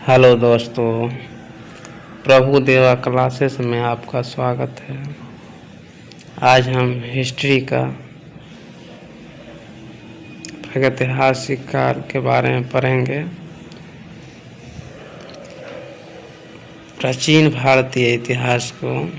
Hello दोस्तों, प्रभु देवा classes में आपका स्वागत है। आज हम हिस्ट्री का प्रागैतिहासिक काल के बारे में पढ़ेंगे। प्राचीन भारतीय इतिहास को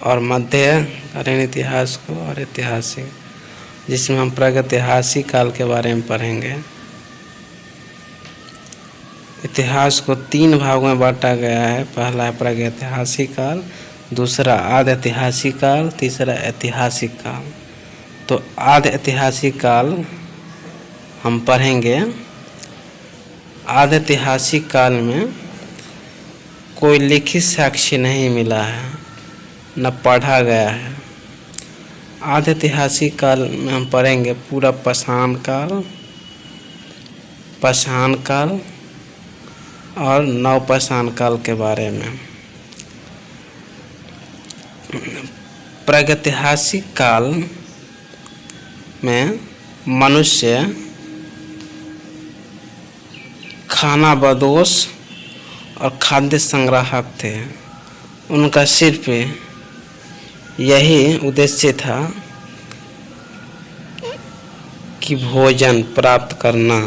और मध्यकालीन इतिहास को और ऐतिहासिक, जिसमें हम प्रागैतिहासिक काल के बारे में पढ़ेंगे। इतिहास को 3 भागों में बांटा गया है। पहला है प्रागैतिहासिक काल, दूसरा आदि ऐतिहासिक काल, तीसरा ऐतिहासिक काल। तो आदि ऐतिहासिक काल हम पढ़ेंगे। आदि ऐतिहासिक काल में कोई लिखित साक्ष्य नहीं मिला है, न पढ़ा गया है। आदि ऐतिहासिक काल में हम पढ़ेंगे पूरा पाषाण काल और नवपाषाण काल के बारे में। प्रागैतिहासिक काल में मनुष्य खानाबदोश और खाद्य संग्राहक थे। उनका सिर्फ यही उद्देश्य था कि भोजन प्राप्त करना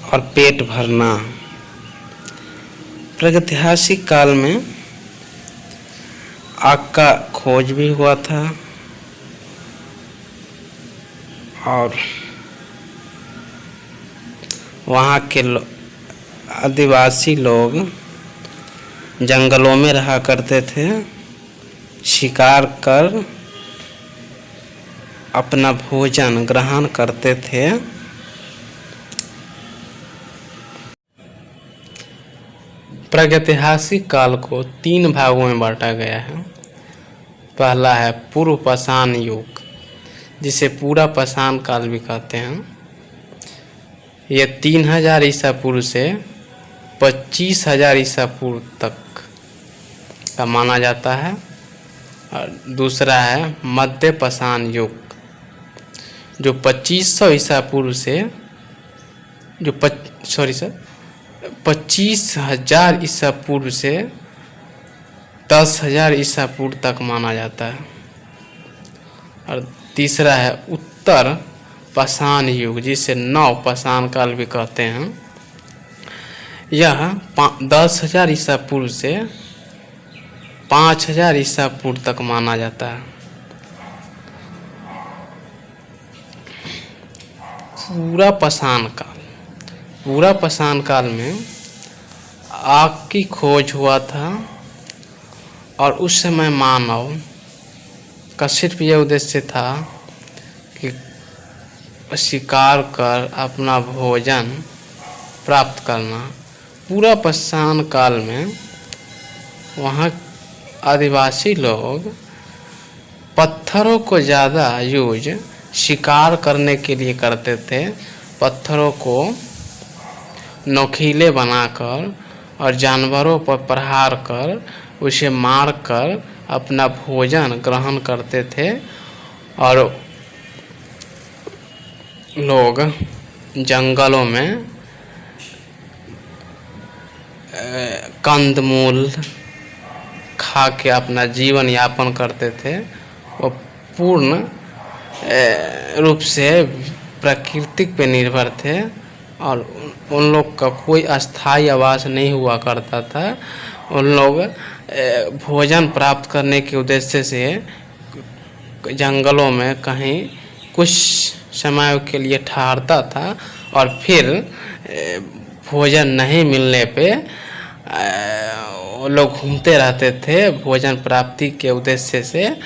और पेट भरना। प्रागैतिहासिक काल में आग का खोज भी हुआ था और वहाँ के आदिवासी लोग जंगलों में रहा करते थे, शिकार कर अपना भोजन ग्रहण करते थे। प्रागैतिहासिक काल को 3 भागों में बांटा गया है। पहला है पूर्व पाषाण युग, जिसे पूरा पाषाण काल भी कहते हैं। यह 3000 ईसा पूर्व से 25000 ईसा पूर्व तक का माना जाता है। और दूसरा है मध्य पाषाण युग, जो 2500 ईसा पूर्व से 25,000 ईसा पूर्व से 10,000 ईसा पूर्व तक माना जाता है। और तीसरा है उत्तर पाषाण युग, जिसे नवपाषाण काल भी कहते हैं। यह 10,000 ईसा पूर्व से 5,000 ईसा पूर्व तक माना जाता है। पूरा पाषाण काल में आग की खोज हुआ था और उस समय मानव का सिर्फ यह उद्देश्य था कि शिकार कर अपना भोजन प्राप्त करना। पूरा पाषाण काल में वहाँ आदिवासी लोग पत्थरों को ज़्यादा यूज शिकार करने के लिए करते थे। पत्थरों को नोकीले बनाकर और जानवरों पर प्रहार कर उसे मारकर अपना भोजन ग्रहण करते थे। और लोग जंगलों में कंदमूल खा के अपना जीवन यापन करते थे। वो पूर्ण रूप से प्रकृति पे निर्भर थे और उन लोग का कोई अस्थायी आवास नहीं हुआ करता था। उन लोग भोजन प्राप्त करने के उद्देश्य से जंगलों में कहीं कुछ समय के लिए ठहरता था और फिर भोजन नहीं मिलने पे वो लोग घूमते रहते थे। भोजन प्राप्ति के उद्देश्य से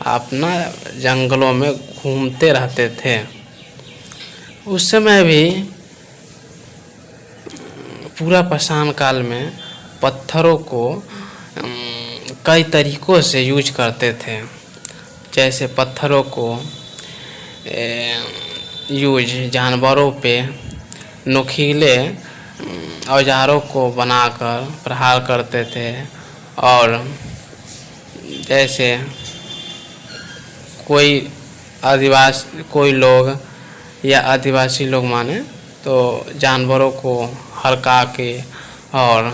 अपना जंगलों में घूमते रहते थे। उस समय भी पूरा पाषाण काल में पत्थरों को कई तरीक़ों से यूज करते थे। जैसे पत्थरों को यूज जानवरों पे नुकीले औजारों को बनाकर प्रहार करते थे। और जैसे कोई लोग या आदिवासी लोग माने तो जानवरों को फरका के और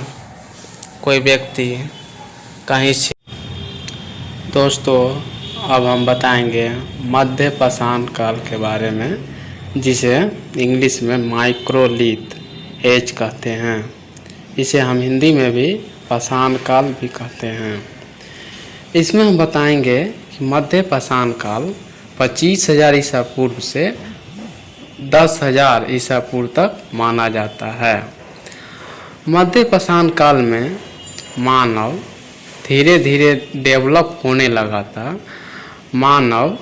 कोई व्यक्ति कहीं से। दोस्तों अब हम बताएंगे मध्य पाषाण काल के बारे में, जिसे इंग्लिश में माइक्रोलिथ एज कहते हैं। इसे हम हिंदी में भी पाषाण काल भी कहते हैं। इसमें हम बताएंगे कि मध्य पाषाण काल 25,000 ईसा पूर्व से 10,000 ईसा पूर्व तक माना जाता है। मध्य पाषाण काल में मानव धीरे धीरे डेवलप होने लगा था। मानव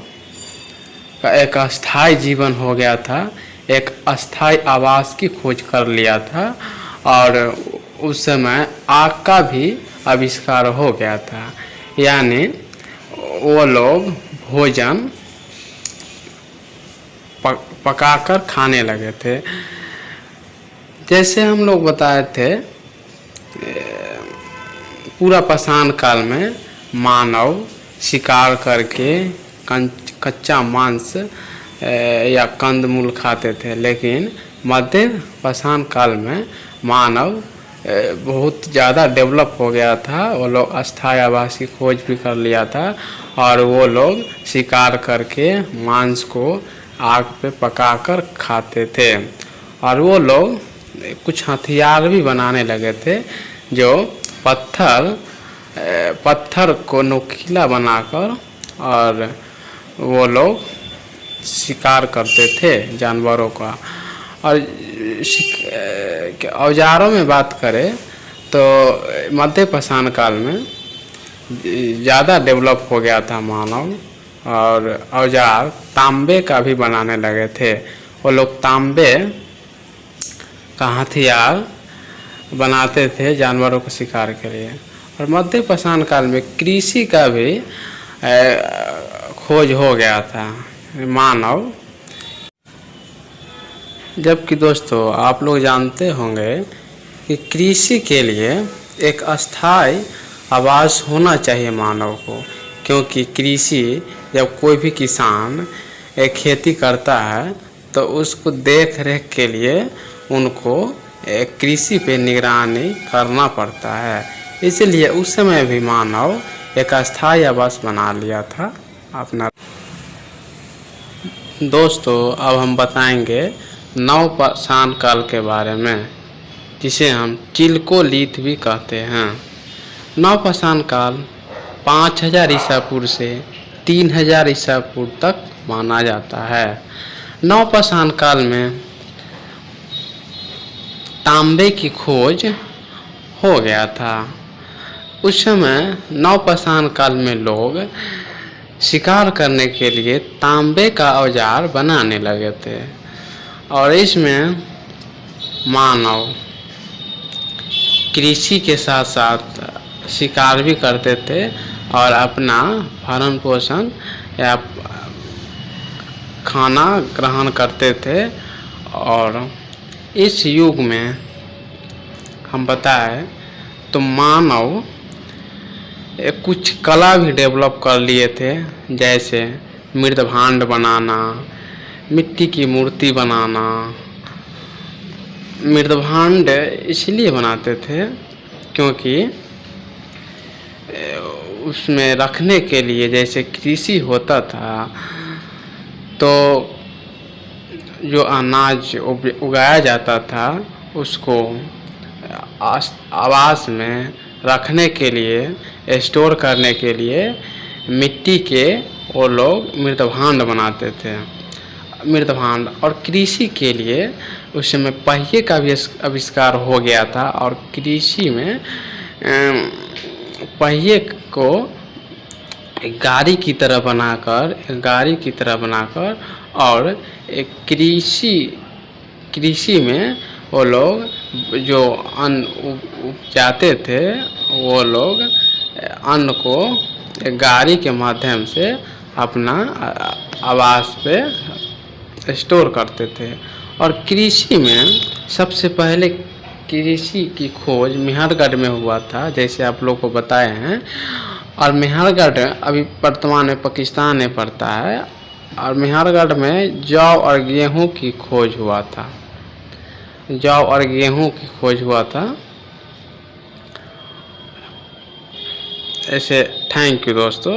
का एक अस्थायी जीवन हो गया था, एक अस्थायी आवास की खोज कर लिया था और उस समय आग का भी आविष्कार हो गया था। यानी वो लोग भोजन पकाकर खाने लगे थे। जैसे हम लोग बताए थे, पूरा पाषाण काल में मानव शिकार करके कच्चा मांस या कंदमूल खाते थे, लेकिन मध्य पाषाण काल में मानव बहुत ज़्यादा डेवलप हो गया था। वो लोग अस्थायी आवास की खोज भी कर लिया था और वो लोग शिकार करके मांस को आग पे पकाकर खाते थे। और वो लोग कुछ हथियार भी बनाने लगे थे, जो पत्थर को नुकीला बनाकर और वो लोग शिकार करते थे जानवरों का। और औजारों में बात करें तो मध्य पाषाण काल में ज़्यादा डेवलप हो गया था मानव, और औजार तांबे का भी बनाने लगे थे। वो लोग तांबे का हथियार बनाते थे जानवरों को शिकार के लिए। और मध्य पाषाण काल में कृषि का भी खोज हो गया था मानव। जबकि दोस्तों आप लोग जानते होंगे कि कृषि के लिए एक अस्थायी आवास होना चाहिए मानव को, क्योंकि कृषि जब कोई भी किसान एक खेती करता है तो उसको देख रेख के लिए उनको कृषि पे निगरानी करना पड़ता है। इसलिए उस समय भी मानव एक अस्थायी आवास बना लिया था अपना। दोस्तों अब हम बताएंगे नव पाषाण काल के बारे में, जिसे हम चिल्कोलिथ भी कहते हैं। नव पाषाण काल 5,000 ईसा पूर्व से 3,000 ईसा पूर्व तक माना जाता है। नव पाषाण काल में तांबे की खोज हो गया था। उस समय नव पाषाण काल में लोग शिकार करने के लिए तांबे का औजार बनाने लगे थे, और इसमें मानव कृषि के साथ साथ शिकार भी करते थे और अपना भरण पोषण या खाना ग्रहण करते थे। और इस युग में हम बताएं तो मानव कुछ कला भी डेवलप कर लिए थे, जैसे मृदभांड बनाना, मिट्टी की मूर्ति बनाना। मृदभांड इसलिए बनाते थे क्योंकि उसमें रखने के लिए, जैसे कृषि होता था तो जो अनाज उगाया जाता था उसको आवास में रखने के लिए, स्टोर करने के लिए मिट्टी के वो लोग मृदभांड बनाते थे। मृदभांड और कृषि के लिए उस समय पहिए का भी आविष्कार हो गया था, और कृषि में पहिए को गाड़ी की तरह बनाकर और एक कृषि में वो लोग जो अन्न उपजाते थे, वो लोग अन्न को गाड़ी के माध्यम से अपना आवास पे स्टोर करते थे। और कृषि में सबसे पहले कृषि की खोज मेहरगढ़ में हुआ था, जैसे आप लोग को बताए हैं। और मेहरगढ़ अभी वर्तमान में पाकिस्तान में पड़ता है, और मेहरगढ़ में जौ और गेहूं की खोज हुआ था। जौ और गेहूं की खोज हुआ था। ऐसे थैंक यू दोस्तों।